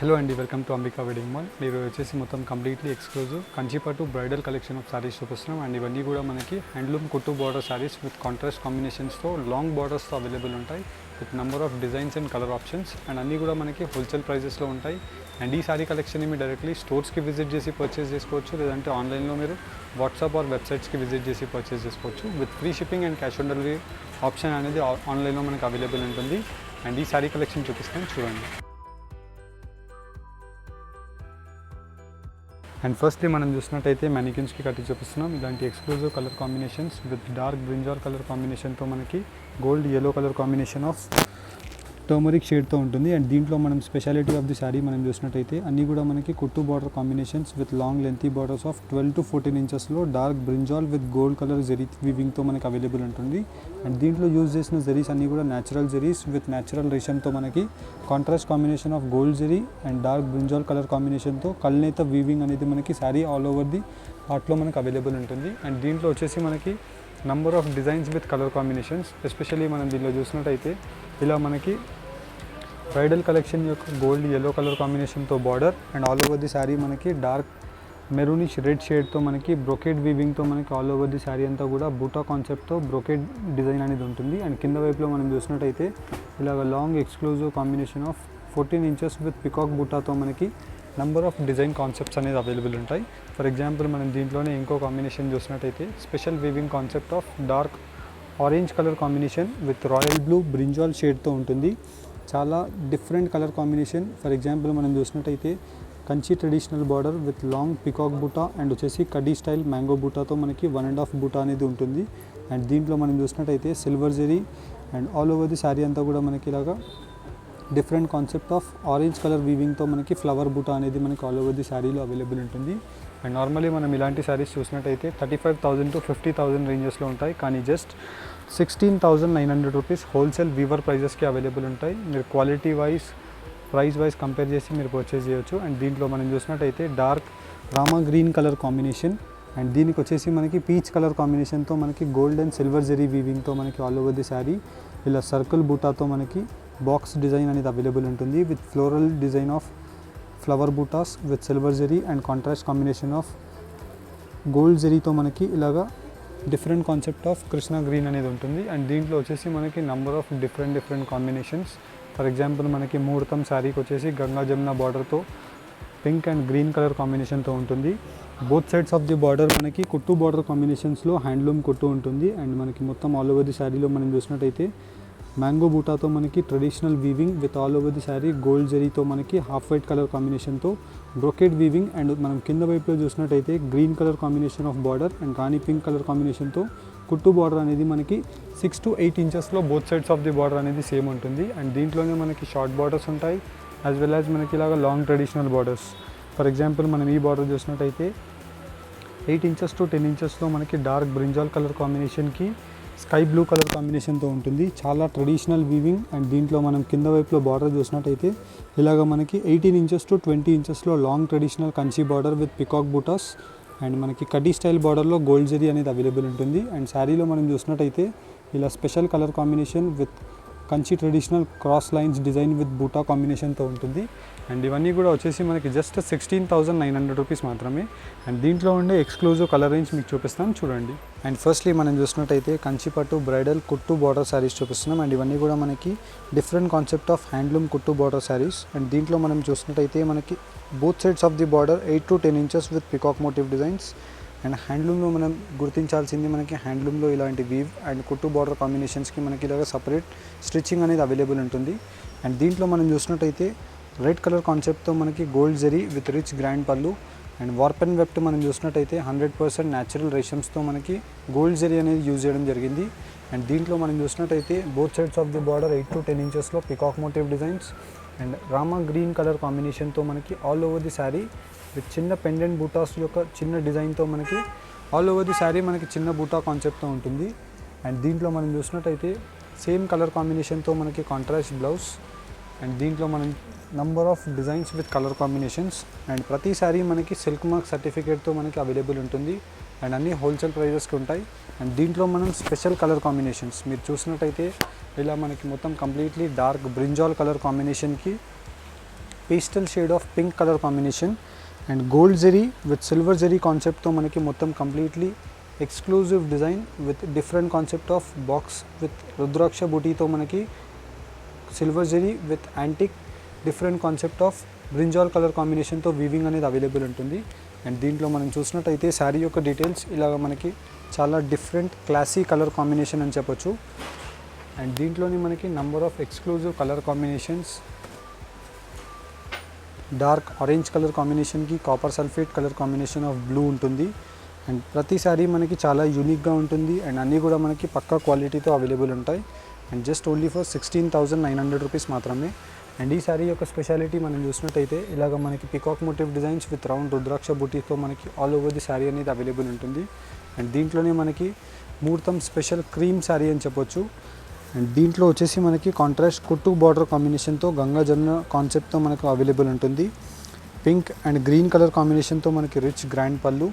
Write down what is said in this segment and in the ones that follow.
Hello అండి, welcome to Ambika wedding mall. మీరు వచ్చేసి మొత్తం completely exclusive Kanchipattu bridal collection of saris చూపిస్తున్నాం. అండ్ ఇవన్నీ కూడా మనకి హ్యాండ్లూమ్ కుట్టు బార్డర్ సారీస్ విత్ కాంట్రాస్ట్ కాంబినేషన్స్తో లాంగ్ బార్డర్స్తో అవైలబుల్ ఉంటాయి with number of designs and colour options. And అన్నీ కూడా మనకి హోల్సేల్ ప్రైజెస్లో ఉంటాయి. అండ్ ఈ సారీ కలెక్షన్ని మీరు డైరెక్ట్లీ స్టోర్స్కి విజిట్ చేసి పర్చేస్ చేసుకోవచ్చు, లేదంటే ఆన్లైన్లో మీరు వాట్సాప్ ఆర్ వెబ్సైట్స్కి విజిట్ చేసి పర్చేస్ చేసుకోవచ్చు. With free shipping and cash on delivery option అనేది ఆన్లైన్లో మనకు అవైలబుల్ ఉంటుంది. అండ్ ఈ సారీ కలెక్షన్ చూపిస్తాను, చూడండి. అండ్ ఫస్ట్లీ మనం చూసినట్టయితే మ్యానికిన్స్కి కట్టి చూపిస్తున్నాం. ఇలాంటి exclusive colour combinations with dark brinjal colour కాంబినేషన్తో మనకి gold yellow colour combination of turmeric షేడ్తో ఉంటుంది. అండ్ దీంట్లో మనం స్పెషాలిటీ ఆఫ్ ది శారీ మనం చూసినట్టయితే అన్నీ కూడా మనకి కుట్టు border combinations with long lengthy borders of 12 to 14 ఇంచెస్లో dark brinjal with gold colour zari వీవింగ్తో మనకి అవైలబుల్ ఉంటుంది. అండ్ దీంట్లో యూజ్ చేసిన జరీస్ అన్నీ కూడా న్యాచురల్ జరీస్ విత్ న్యాచురల్ రేషంతో మనకి contrast combination of gold zari and dark brinjal colour కాంబినేషన్తో కల్నేత వీవింగ్ అనేది మనకి శారీ ఆల్ ఓవర్ ది పార్ట్లో మనకి అవైలబుల్ ఉంటుంది. అండ్ దీంట్లో వచ్చేసి మనకి number of designs with colour combinations. Especially మనం దీనిలో చూసినట్టయితే ఇలా మనకి బ్రైడల్ కలెక్షన్ యొక్క గోల్డ్ ఎల్లో కలర్ కాంబినేషన్తో border and all over the sari మనకి డార్క్ మెరూనిష్ రెడ్ షేడ్తో మనకి బ్రొకేడ్ వీవింగ్తో మనకి ఆల్ ఓవర్ ది శారీ అంతా కూడా బూటా కాన్సెప్ట్తో బ్రొకేడ్ డిజైన్ అనేది ఉంటుంది. అండ్ కింద వైపులో మనం చూసినట్టయితే ఇలాగ long exclusive combination of 14 inches with peacock బూటాతో మనకి నెంబర్ ఆఫ్ డిజైన్ కాన్సెప్ట్స్ అనేది అవైలబుల్ ఉంటాయి. ఫర్ ఎగ్జాంపుల్ మనం దీంట్లోనే ఇంకో కాంబినేషన్ చూసినట్టయితే special weaving concept of dark orange colour combination with royal blue brinjal షేడ్తో ఉంటుంది. చాలా different colour combination. For example మనం చూసినట్టయితే Kanchi traditional border with long peacock buta and వచ్చేసి కడ్డీ స్టైల్ మ్యాంగో బూటాతో మనకి 1.5 బూటా అనేది ఉంటుంది. అండ్ దీంట్లో మనం చూసినట్టయితే silver zari and all over the sari అంతా కూడా మనకి ఇలాగా different concept of orange colour వీవింగ్తో మనకి ఫ్లవర్ బూటా అనేది మనకి ఆల్ ఓవర్ ది శారీలో అవైలబుల్ ఉంటుంది. అండ్ నార్మల్లీ మనం ఇలాంటి శారీస్ చూసినట్టయితే 35,000 to 50,000 రేంజెస్లో ఉంటాయి, కానీ జస్ట్ 16,900 రూపీస్ హోల్సేల్ వీవర్ ప్రైజెస్కి అవైలబుల్ ఉంటాయి. మీరు quality wise price wise compare చేసి మీరు పర్చేస్ చేయొచ్చు. అండ్ దీంట్లో మనం చూసినట్టయితే dark Rama green colour combination and దీనికి వచ్చేసి మనకి పీచ్ కలర్ కాంబినేషన్తో మనకి గోల్డ్ అండ్ సిల్వర్ జరీ వీవింగ్తో మనకి ఆల్ ఓవర్ ది శారీ ఇలా సర్కిల్ బూటాతో మనకి బాక్స్ డిజైన్ అనేది అవైలబుల్ ఉంటుంది with floral design of flower buttas with silver zari and contrast combination of gold జరీతో మనకి ఇలాగా different concept of Krishna green అనేది ఉంటుంది. అండ్ దీంట్లో వచ్చేసి మనకి number of different combinations. For example మనకి ముహూర్తం శారీకి వచ్చేసి గంగా జమున బార్డర్తో పింక్ అండ్ గ్రీన్ కలర్ కాంబినేషన్తో ఉంటుంది. Both sides of the border మనకి కుట్టు బార్డర్ కాంబినేషన్స్లో హ్యాండ్లూమ్ కుట్టు ఉంటుంది. అండ్ మనకి మొత్తం ఆల్ ఓవర్ ది శారీలో మనం చూసినట్టయితే మ్యాంగో బూటాతో మనకి traditional weaving with all over the sari gold జరీతో మనకి హాఫ్ వైట్ కలర్ కాంబినేషన్తో బ్రొకేడ్ వీవింగ్ అండ్ మనం కింద వైపులో చూసినట్టయితే green colour combination of border and Rani pink colour కాంబినేషన్తో కుట్టు బార్డర్ అనేది మనకి 6 to 8 ఇంచెస్లో both sides of the border అనేది సేమ్ ఉంటుంది. అండ్ దీంట్లోనే మనకి షార్ట్ బార్డర్స్ ఉంటాయి యాజ్ వెల్ యాజ్ మనకి ఇలాగ long traditional borders. For example మనం ఈ బార్డర్ చూసినట్టయితే 8 inches to 10 ఇంచెస్లో మనకి డార్క్ బ్రింజాల్ కలర్ కాంబినేషన్కి స్కై బ్లూ కలర్ కాంబినేషన్తో ఉంటుంది. చాలా ట్రెడిషనల్ వీవింగ్. అండ్ దీంట్లో మనం కింద వైపులో బార్డర్ చూసినట్టయితే ఇలాగ మనకి 18 inches to 20 ఇంచెస్లో long traditional Kanchi border with peacock butas and మనకి కడ్డీ స్టైల్ బార్డర్లో గోల్డ్ జరీ అనేది అవైలబుల్ ఉంటుంది. అండ్ శారీలో మనం చూసినట్టయితే ఇలా special colour combination with Kanchi traditional cross lines design with బూటా కాంబినేషన్తో ఉంటుంది. అండ్ ఇవన్నీ కూడా వచ్చేసి మనకి జస్ట్ 16,900 రూపీస్ మాత్రమే. అండ్ దీంట్లో ఉండే ఎక్స్క్లూజివ్ కలర్ రేంజ్ మీకు చూపిస్తాను, చూడండి. అండ్ ఫస్ట్లీ మనం చూసినట్టయితే కంచిపట్టు బ్రైడల్ కుట్టు బార్డర్ శారీస్ చూపిస్తున్నాం. అండ్ ఇవన్నీ కూడా మనకి డిఫరెంట్ కాన్సెప్ట్ ఆఫ్ హ్యాండ్లూమ్ కుట్టు బార్డర్ శారీస్. అండ్ దీంట్లో మనం చూసినట్టయితే మనకి both sides of the border 8 to 10 inches with peacock motif designs. And హ్యాండ్లూమ్లో మనం గుర్తించాల్సింది మనకి హ్యాండ్లూమ్లో ఇలాంటి వీవ్ అండ్ కుట్టు బార్డర్ కాంబినేషన్స్కి మనకి ఇలాగ సపరేట్ స్టిచ్చింగ్ అనేది అవైలబుల్ ఉంటుంది. అండ్ దీంట్లో మనం చూసినట్టయితే రెడ్ కలర్ కాన్సెప్ట్తో మనకి gold zari with rich grand పళ్ళు అండ్ వార్ప్ అండ్ వెఫ్ట్ మనం చూసినట్టయితే 100% న్యాచురల్ రేషమ్స్తో మనకి గోల్డ్ జరీ అనేది యూజ్ చేయడం జరిగింది. అండ్ దీంట్లో మనం చూసినట్టయితే both sides of the border 8 to 10 ఇంచెస్లో peacock motif designs and Rama green colour కాంబినేషన్తో మనకి all over the sari with చిన్న పెండెంట్ బూటాస్ యొక్క చిన్న డిజైన్తో మనకి ఆల్ ఓవర్ ది శారీ మనకి చిన్న బూటా కాన్సెప్ట్తో ఉంటుంది. అండ్ దీంట్లో మనం చూసినట్టయితే సేమ్ కలర్ కాంబినేషన్తో మనకి కాంట్రాస్ట్ బ్లౌజ్ అండ్ దీంట్లో మనం number of designs with colour combinations and ప్రతి శారీ మనకి సిల్క్ మార్క్ సర్టిఫికేట్తో మనకి అవైలబుల్ ఉంటుంది. అండ్ అన్నీ హోల్సేల్ ప్రైజెస్కి ఉంటాయి. అండ్ దీంట్లో మనం స్పెషల్ కలర్ కాంబినేషన్స్ మీరు చూసినట్టయితే ఇలా మనకి మొత్తం కంప్లీట్లీ డార్క్ బ్రింజాల్ కలర్ కాంబినేషన్కి pastel shade of pink colour combination and gold zari with silver zari కాన్సెప్ట్తో మనకి మొత్తం completely exclusive design with different concept of box with rudraksha బూటీతో మనకి silver zari with antique different concept of brinjal colour కాంబినేషన్తో weaving అనేది available ఉంటుంది. And దీంట్లో మనం చూసినట్టయితే శారీ యొక్క డీటెయిల్స్ ఇలాగ మనకి చాలా డిఫరెంట్ క్లాసీ కలర్ కాంబినేషన్ అని చెప్పొచ్చు. అండ్ దీంట్లోని మనకి number of exclusive colour combinations, dark orange colour కాంబినేషన్కి copper sulphate colour combination of blue ఉంటుంది. అండ్ ప్రతి శారీ మనకి చాలా యూనిక్గా ఉంటుంది అండ్ అన్నీ కూడా మనకి పక్కా క్వాలిటీతో అవైలబుల్ ఉంటాయి. And just only for 16,900 rupees మాత్రమే. అండ్ ఈ శారీ యొక్క స్పెషాలిటీ మనం చూసినట్టయితే ఇలాగ మనకి peacock motif designs with round rudraksha బూటీతో మనకి ఆల్ ఓవర్ ది శారీ అనేది అవైలబుల్ ఉంటుంది. అండ్ దీంట్లోనే మనకి ముహూర్తం స్పెషల్ క్రీమ్ శారీ అని చెప్పొచ్చు. అండ్ దీంట్లో వచ్చేసి మనకి కాంట్రాస్ట్ కుట్టు బార్డర్ కాంబినేషన్తో గంగా జమున కాన్సెప్ట్తో మనకు అవైలబుల్ ఉంటుంది. పింక్ అండ్ గ్రీన్ కలర్ కాంబినేషన్తో మనకి రిచ్ గ్రాండ్ పళ్ళు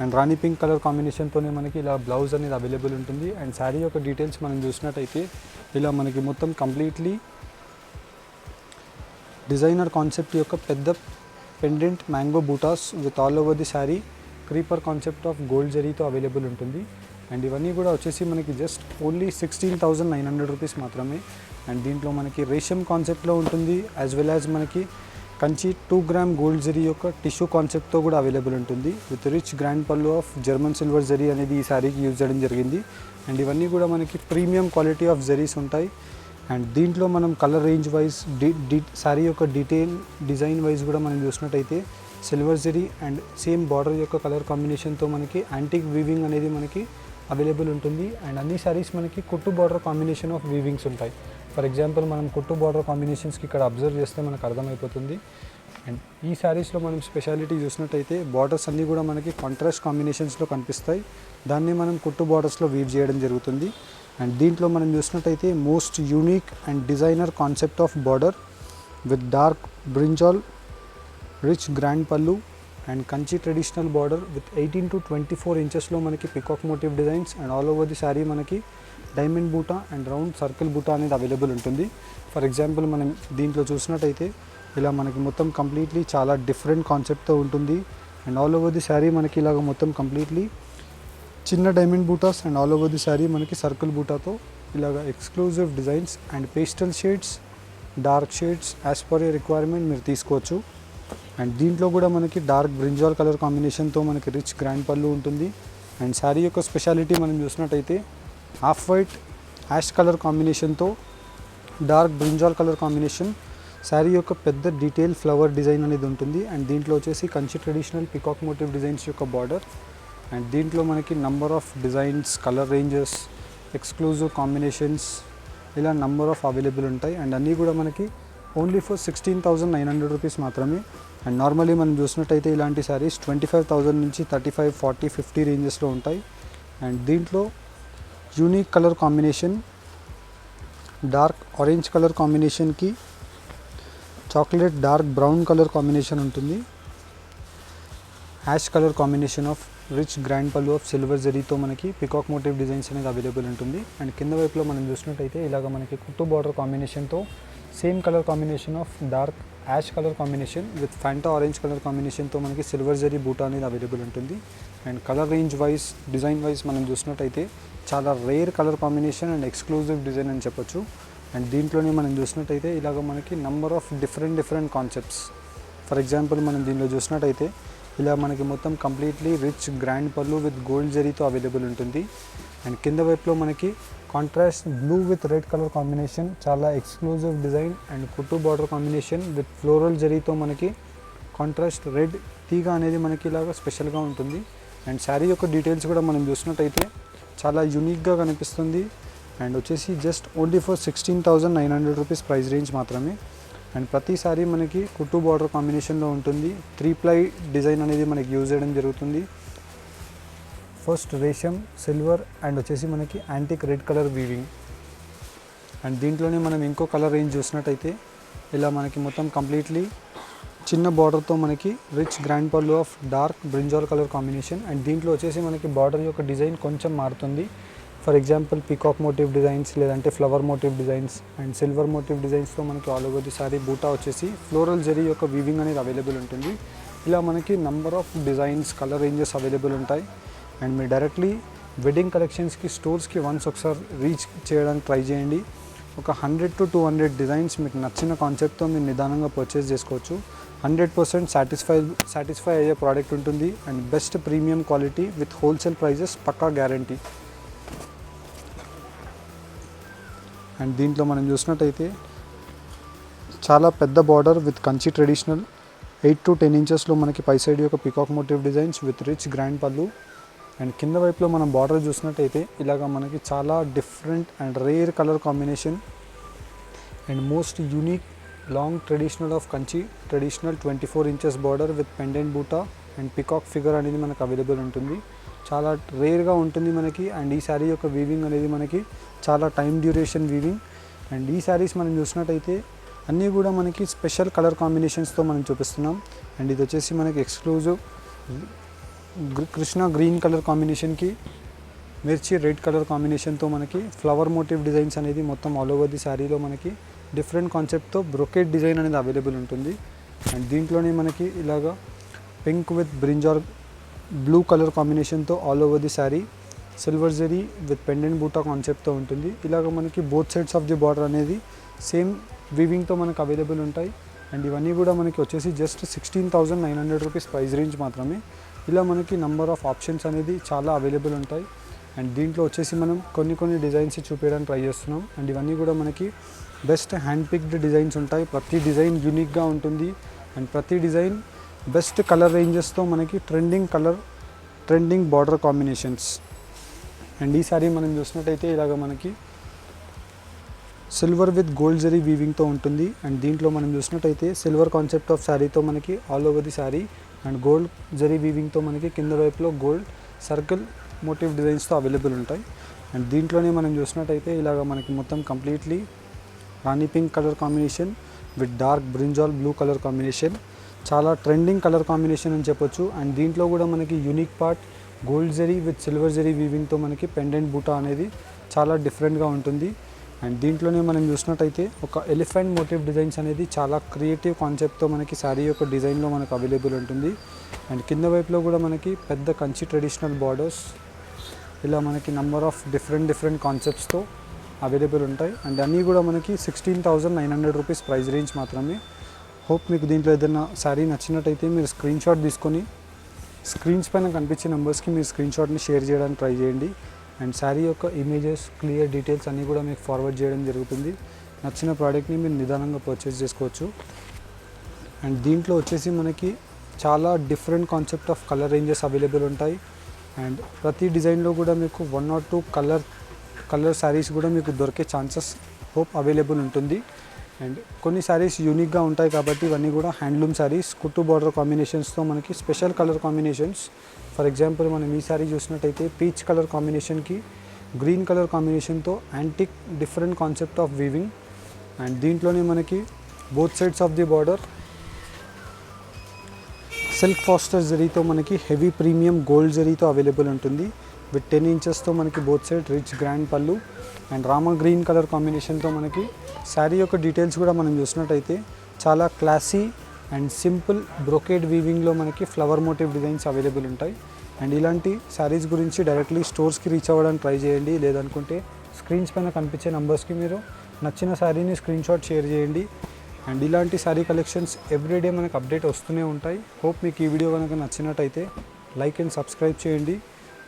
అండ్ రాణి పింక్ కలర్ కాంబినేషన్తోనే మనకి ఇలా బ్లౌజ్ అనేది అవైలబుల్ ఉంటుంది. అండ్ శారీ యొక్క డీటెయిల్స్ మనం చూసినట్టయితే ఇలా మనకి మొత్తం కంప్లీట్లీ డిజైనర్ కాన్సెప్ట్ యొక్క పెద్ద pendant mango buttas with all over the sari creeper concept of gold జరీతో అవైలబుల్ ఉంటుంది. అండ్ ఇవన్నీ కూడా వచ్చేసి మనకి జస్ట్ ఓన్లీ 16,900 రూపీస్ మాత్రమే. అండ్ దీంట్లో మనకి రేషం కాన్సెప్ట్లో ఉంటుంది యాజ్ వెల్ యాజ్ మనకి కంచి 2 గ్రామ్ గోల్డ్ జరీ యొక్క టిష్యూ కాన్సెప్ట్తో కూడా అవైలబుల్ ఉంటుంది with rich grand pallu of German silver zari అనేది ఈ శారీకి యూజ్ చేయడం జరిగింది. అండ్ ఇవన్నీ కూడా మనకి ప్రీమియం క్వాలిటీ ఆఫ్ జరీస్ ఉంటాయి. అండ్ దీంట్లో మనం కలర్ రేంజ్ వైజ్ శారీ యొక్క డీటెయిల్ డిజైన్ వైజ్ కూడా మనం చూసినట్టయితే silver zari and same border యొక్క కలర్ కాంబినేషన్తో మనకి యాంటిక్ వీవింగ్ అనేది మనకి అవైలబుల్ ఉంటుంది. అండ్ అన్ని శారీస్ మనకి కుట్టు బార్డర్ కాంబినేషన్ ఆఫ్ వీవింగ్స్ ఉంటాయి. ఫర్ ఎగ్జాంపుల్ మనం కుట్టు బార్డర్ కాంబినేషన్స్కి ఇక్కడ అబ్జర్వ్ చేస్తే మనకు అర్థమైపోతుంది. అండ్ ఈ శారీస్లో మనం స్పెషాలిటీ చూసినట్టయితే బార్డర్స్ అన్నీ కూడా మనకి కాంట్రాస్ట్ కాంబినేషన్స్లో కనిపిస్తాయి. దాన్ని మనం కుట్టు బార్డర్స్లో వీవ్ చేయడం జరుగుతుంది. అండ్ దీంట్లో మనం చూసినట్టయితే most unique and designer concept of border with dark brinjal rich grand పళ్ళు and Kanchi traditional border with 18 to 24 ఇంచెస్లో మనకి peacock motif designs and all over the sari మనకి డైమండ్ బూటా అండ్ రౌండ్ సర్కిల్ బూటా అనేది అవైలబుల్ ఉంటుంది. ఫర్ ఎగ్జాంపుల్ మనం దీంట్లో చూసినట్టయితే ఇలా మనకి మొత్తం కంప్లీట్లీ చాలా డిఫరెంట్ కాన్సెప్ట్తో ఉంటుంది. And all over the sari మనకి ఇలాగ మొత్తం కంప్లీట్లీ చిన్న diamond buttas and all over the sari మనకి సర్కిల్ బూటాతో ఇలాగ exclusive designs and pastel shades, dark shades as per your requirement మీరు తీసుకోవచ్చు. అండ్ దీంట్లో కూడా మనకి డార్క్ బ్రింజాల్ కలర్ కాంబినేషన్తో మనకి రిచ్ గ్రాండ్ పళ్ళు ఉంటుంది. అండ్ శారీ యొక్క స్పెషాలిటీ మనం చూసినట్టయితే హాఫ్ వైట్ యాష్ కలర్ కాంబినేషన్తో dark brinjal colour combination sari యొక్క పెద్ద డీటెయిల్ ఫ్లవర్ డిజైన్ అనేది ఉంటుంది. అండ్ దీంట్లో వచ్చేసి Kanchi traditional peacock motif designs యొక్క బార్డర్. అండ్ దీంట్లో మనకి number of designs, colour ranges, exclusive combinations ఇలా నంబర్ ఆఫ్ అవైలబుల్ ఉంటాయి. అండ్ అన్నీ కూడా మనకి ఓన్లీ ఫర్ 16,900 రూపీస్ మాత్రమే. అండ్ నార్మల్లీ మనం చూసినట్టయితే ఇలాంటి శారీస్ 25,000 నుంచి 35, 40, 50 రేంజెస్లో ఉంటాయి. అండ్ దీంట్లో unique colour combination dark orange colour కాంబినేషన్కి chocolate dark brown colour combination ఉంటుంది. Ash colour combination of rich grand pallu of silver జరీతో మనకి పికాక్ మోటివ్ డిజైన్స్ అనేది అవైలబుల్ ఉంటుంది. అండ్ కింద వైపులో మనం చూసినట్టయితే ఇలాగ మనకి కుట్టు బార్డర్ కాంబినేషన్తో same colour combination of dark ash colour combination with Fanta orange colour కాంబినేషన్తో మనకి సిల్వర్ జరీ బూటా అనేది అవైలబుల్ ఉంటుంది. And colour range wise, design wise మనం చూసినట్టయితే చాలా rare colour combination and exclusive design అని చెప్పొచ్చు. అండ్ దీంట్లోనే మనం చూసినట్టయితే ఇలాగ మనకి number of different concepts. For example మనం దీనిలో చూసినట్టయితే ఇలా మనకి మొత్తం కంప్లీట్లీ రిచ్ గ్రాండ్ పళ్ళు విత్ గోల్డ్ జరీతో అవైలబుల్ ఉంటుంది. అండ్ కింద వైపులో మనకి contrast blue with red colour combination చాలా ఎక్స్క్లూజివ్ డిజైన్ అండ్ కుట్టు బార్డర్ కాంబినేషన్ విత్ ఫ్లోరల్ జరీతో మనకి కాంట్రాస్ట్ రెడ్ తీగ అనేది మనకి ఇలాగ స్పెషల్గా ఉంటుంది. అండ్ శారీ యొక్క డీటెయిల్స్ కూడా మనం చూసినట్టయితే చాలా యూనిక్గా కనిపిస్తుంది. అండ్ వచ్చేసి just only for 16,900 rupees price range మాత్రమే. అండ్ ప్రతిసారి మనకి కుట్టు బార్డర్ కాంబినేషన్లో ఉంటుంది. 3 ప్లై డిజైన్ అనేది మనకి యూజ్ చేయడం జరుగుతుంది. ఫస్ట్ రేషం, సిల్వర్ అండ్ వచ్చేసి మనకి antique red colour weaving. And దీంట్లోనే మనం ఇంకో కలర్ రేంజ్ చూసినట్టయితే ఇలా మనకి మొత్తం కంప్లీట్లీ చిన్న బార్డర్తో మనకి rich grand pallu of dark brinjal colour combination. And దీంట్లో వచ్చేసి మనకి బార్డర్ యొక్క డిజైన్ కొంచెం మారుతుంది. For example peacock motive designs లేదంటే flower motif designs and silver motif డిజైన్స్తో మనకి ఆల్ ఓవర్ ది సారీ బూటా వచ్చేసి ఫ్లోరల్ జరీ యొక్క వీవింగ్ అనేది అవైలబుల్ ఉంటుంది. ఇలా మనకి number of designs colour ranges available ఉంటాయి. అండ్ మీరు డైరెక్ట్లీ వెడ్డింగ్ కలెక్షన్స్కి స్టోర్స్కి వన్స్ ఒకసారి రీచ్ చేయడానికి ట్రై చేయండి. ఒక 100 to 200 డిజైన్స్ మీకు నచ్చిన కాన్సెప్ట్తో మీరు నిదానంగా పర్చేస్ చేసుకోవచ్చు. 100% సాటిస్ఫై అయ్యే ప్రోడక్ట్ ఉంటుంది and best premium quality with wholesale prices పక్కా గ్యారంటీ. అండ్ దీంట్లో మనం చూసినట్టయితే చాలా పెద్ద border with Kanchi traditional 8 to 10 ఇంచెస్లో మనకి పై సైడ్ యొక్క peacock motive designs with rich grand పళ్ళు. అండ్ కింద వైపులో మనం బార్డర్ చూసినట్టయితే ఇలాగ మనకి చాలా different and rare colour combination and most unique long traditional of Kanchi traditional 24 inches border with pendant buta and peacock figure అనేది మనకు అవైలబుల్ ఉంటుంది. చాలా రేర్గా ఉంటుంది మనకి. అండ్ ఈ శారీ యొక్క వీవింగ్ అనేది మనకి చాలా టైం డ్యూరేషన్ వీవింగ్. అండ్ ఈ శారీస్ మనం చూసినట్టయితే అన్నీ కూడా మనకి స్పెషల్ కలర్ కాంబినేషన్స్తో మనం చూపిస్తున్నాం. అండ్ ఇది వచ్చేసి మనకి ఎక్స్క్లూజివ్ కృష్ణ గ్రీన్ కలర్ కాంబినేషన్కి మిర్చి రెడ్ కలర్ కాంబినేషన్తో మనకి ఫ్లవర్ మోటివ్ డిజైన్స్ అనేది మొత్తం ఆల్ ఓవర్ ది శారీలో మనకి డిఫరెంట్ కాన్సెప్ట్తో బ్రొకెట్ డిజైన్ అనేది అవైలబుల్ ఉంటుంది. అండ్ దీంట్లోనే మనకి ఇలాగా pink with brinjal blue colour కాంబినేషన్తో all over the sari silver zari with pendant buta కాన్సెప్ట్తో ఉంటుంది. ఇలాగ మనకి both sides of the border అనేది సేమ్ వీవింగ్తో మనకు అవైలబుల్ ఉంటాయి. అండ్ ఇవన్నీ కూడా మనకి వచ్చేసి జస్ట్ 16,900 రూపీస్ ప్రైస్ రేంజ్ మాత్రమే. ఇలా మనకి నంబర్ ఆఫ్ ఆప్షన్స్ అనేది చాలా అవైలబుల్ ఉంటాయి. అండ్ దీంట్లో వచ్చేసి మనం కొన్ని డిజైన్స్ చూపించడానికి ట్రై చేస్తున్నాం. అండ్ ఇవన్నీ కూడా మనకి బెస్ట్ హ్యాండ్ పిక్డ్ డిజైన్స్ ఉంటాయి. ప్రతి డిజైన్ యూనిక్గా ఉంటుంది అండ్ ప్రతి డిజైన్ బెస్ట్ కలర్ రేంజెస్తో మనకి ట్రెండింగ్ బార్డర్ కాంబినేషన్స్. అండ్ ఈ సారీ మనం చూసినట్టయితే ఇలాగ మనకి సిల్వర్ విత్ గోల్డ్ జరీ వీవింగ్తో ఉంటుంది. అండ్ దీంట్లో మనం చూసినట్టయితే సిల్వర్ కాన్సెప్ట్ ఆఫ్ శారీతో మనకి all over the sari and gold zari వీవింగ్తో మనకి కింద వైపులో గోల్డ్ సర్కిల్ మోటివ్ డిజైన్స్తో అవైలబుల్ ఉంటాయి. అండ్ దీంట్లోనే మనం చూసినట్టయితే ఇలాగ మనకి మొత్తం కంప్లీట్లీ Rani pink colour combination with dark brinjal blue colour combination చాలా ట్రెండింగ్ కలర్ కాంబినేషన్ అని చెప్పొచ్చు. అండ్ దీంట్లో కూడా మనకి unique part gold zari with silver zari వీవింగ్తో మనకి పెండెంట్ బూటా అనేది చాలా డిఫరెంట్గా ఉంటుంది. అండ్ దీంట్లోనే మనం చూసినట్టయితే ఒక ఎలిఫెంట్ మోటివ్ డిజైన్స్ అనేది చాలా క్రియేటివ్ కాన్సెప్ట్తో మనకి శారీ యొక్క డిజైన్లో మనకు అవైలబుల్ ఉంటుంది. అండ్ కింద వైపులో కూడా మనకి పెద్ద కంచి ట్రెడిషనల్ బార్డర్స్ ఇలా మనకి నంబర్ ఆఫ్ డిఫరెంట్ కాన్సెప్ట్స్తో అవైలబుల్ ఉంటాయి. అండ్ అన్నీ కూడా మనకి 16,900 రూపీస్ ప్రైస్ రేంజ్ మాత్రమే. హోప్ మీకు దీంట్లో ఏదైనా శారీ నచ్చినట్టయితే మీరు స్క్రీన్ షాట్ తీసుకొని స్క్రీన్స్ పైన కనిపించే నెంబర్స్కి మీరు స్క్రీన్ షాట్ని షేర్ చేయడానికి ట్రై చేయండి. అండ్ శారీ యొక్క ఇమేజెస్ క్లియర్ డీటెయిల్స్ అన్నీ కూడా మీకు ఫార్వర్డ్ చేయడం జరుగుతుంది. నచ్చిన ప్రోడక్ట్ని మీరు నిదానంగా పర్చేస్ చేసుకోవచ్చు. అండ్ దీంట్లో వచ్చేసి మనకి చాలా different concept of colour ranges available ఉంటాయి. అండ్ ప్రతి డిజైన్లో కూడా మీకు 1 or 2 కలర్ శారీస్ కూడా మీకు దొరికే ఛాన్సెస్ హోప్ అవైలబుల్ ఉంటుంది. అండ్ కొన్ని శారీస్ యూనిక్గా ఉంటాయి కాబట్టి ఇవన్నీ కూడా హ్యాండ్లూమ్ శారీస్ కుట్టు బార్డర్ కాంబినేషన్స్తో మనకి special colour combinations. For example మనం ఈ శారీ చూసినట్టయితే పీచ్ కలర్ కాంబినేషన్కి గ్రీన్ కలర్ కాంబినేషన్తో antique different concept of weaving. And దీంట్లోనే మనకి both sides of the border silk ఫాస్టర్ జరీతో మనకి హెవీ ప్రీమియం గోల్డ్ జరీతో అవైలబుల్ ఉంటుంది. విత్ 10 ఇంచెస్తో మనకి బోత్ సైడ్ రిచ్ గ్రాండ్ పళ్ళు అండ్ రామా గ్రీన్ కలర్ కాంబినేషన్తో మనకి శారీ యొక్క డీటెయిల్స్ కూడా మనం చూసినట్టయితే చాలా క్లాసీ అండ్ సింపుల్ బ్రొకేడ్ వీవింగ్లో మనకి ఫ్లవర్ మోటివ్ డిజైన్స్ అవైలబుల్ ఉంటాయి. అండ్ ఇలాంటి శారీస్ గురించి డైరెక్ట్లీ స్టోర్స్కి రీచ్ అవ్వడానికి ట్రై చేయండి. లేదనుకుంటే స్క్రీన్స్ పైన కనిపించే నెంబర్స్కి మీరు నచ్చిన శారీని స్క్రీన్ షాట్ షేర్ చేయండి. అండ్ ఇలాంటి శారీ కలెక్షన్స్ ఎవ్రీడే మనకు అప్డేట్ వస్తూనే ఉంటాయి. హోప్ మీకు ఈ వీడియో కనుక నచ్చినట్టయితే లైక్ అండ్ సబ్స్క్రైబ్ చేయండి.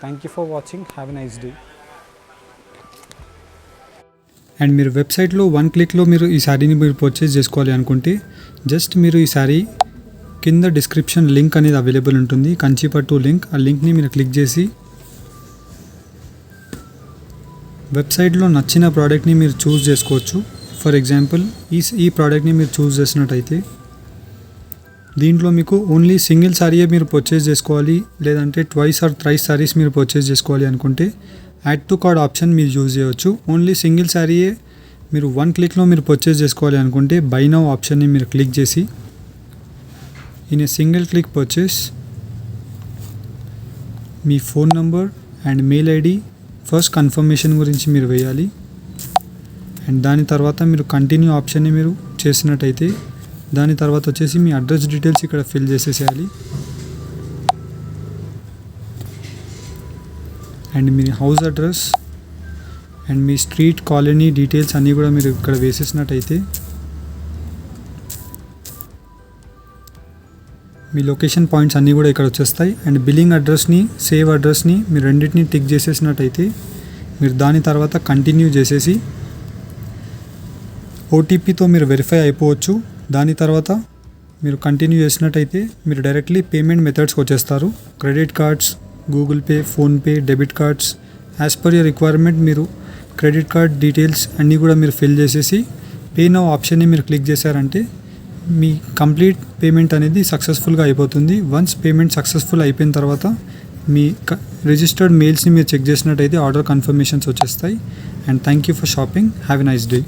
Thank you for watching. Have a nice day. And మీరు వెబ్సైట్లో 1 క్లిక్లో మీరు ఈ శారీని మీరు పర్చేస్ చేసుకోవాలి అనుకుంటే జస్ట్ మీరు ఈ శారీ కింద డిస్క్రిప్షన్ లింక్ అనేది అవైలబుల్ ఉంటుంది. కంచిపట్టు లింక్. ఆ లింక్ని మీరు క్లిక్ చేసి వెబ్సైట్లో నచ్చిన ప్రోడక్ట్ని మీరు చూస్ చేసుకోవచ్చు. ఫర్ ఎగ్జాంపుల్ ఈ ప్రోడక్ట్ని మీరు చూస్ చేసినట్టయితే దీంట్లో మీకు ఓన్లీ సింగిల్ శారీయే మీరు పర్చేస్ చేసుకోవాలి, లేదంటే 2 or 3 శారీస్ మీరు పర్చేస్ చేసుకోవాలి అనుకుంటే యాడ్ టు కార్డ్ ఆప్షన్ మీరు యూజ్ చేయవచ్చు. ఓన్లీ సింగిల్ శారీయే మీరు 1 క్లిక్లో మీరు పర్చేస్ చేసుకోవాలి అనుకుంటే బై నౌ ఆప్షన్ని మీరు క్లిక్ చేసి in a single click purchase me phone number and mail ID first confirmation గురించి మీరు వేయాలి. అండ్ దాని తర్వాత మీరు కంటిన్యూ ఆప్షన్ని మీరు చేసినట్టయితే దాని తర్వాత వచ్చేసి మీ అడ్రస్ డీటెయిల్స్ ఇక్కడ ఫిల్ చేసేసేయాలి. అండ్ మీ హౌస్ అడ్రస్ అండ్ మీ స్ట్రీట్ కాలనీ డీటెయిల్స్ అన్నీ కూడా మీరు ఇక్కడ వేసేసినట్టయితే మీ లొకేషన్ పాయింట్స్ అన్నీ కూడా ఇక్కడ వచ్చేస్తాయి. అండ్ బిల్లింగ్ అడ్రస్ని సేవ్ అడ్రస్ని మీరు రెండింటిని టిక్ చేసేసినట్టయితే మీరు దాని తర్వాత కంటిన్యూ చేసేసి ఓటీపీతో మీరు వెరిఫై అయిపోవచ్చు. దాని తర్వాత మీరు కంటిన్యూ చేసినట్టయితే మీరు డైరెక్ట్లీ పేమెంట్ మెథడ్స్కి వచ్చేస్తారు. Credit cards, Google Pay, PhonePe, debit cards, as per your requirement మీరు క్రెడిట్ కార్డ్ డీటెయిల్స్ అన్నీ కూడా మీరు ఫిల్ చేసేసి పే నౌ ఆప్షన్ని మీరు క్లిక్ చేశారంటే మీ కంప్లీట్ పేమెంట్ అనేది సక్సెస్ఫుల్గా అయిపోతుంది. వన్స్ పేమెంట్ సక్సెస్ఫుల్ అయిపోయిన తర్వాత మీ రిజిస్టర్డ్ మెయిల్స్ని మీరు చెక్ చేసినట్టయితే ఆర్డర్ కన్ఫర్మేషన్స్ వచ్చేస్తాయి. And thank you for shopping. Have a nice day.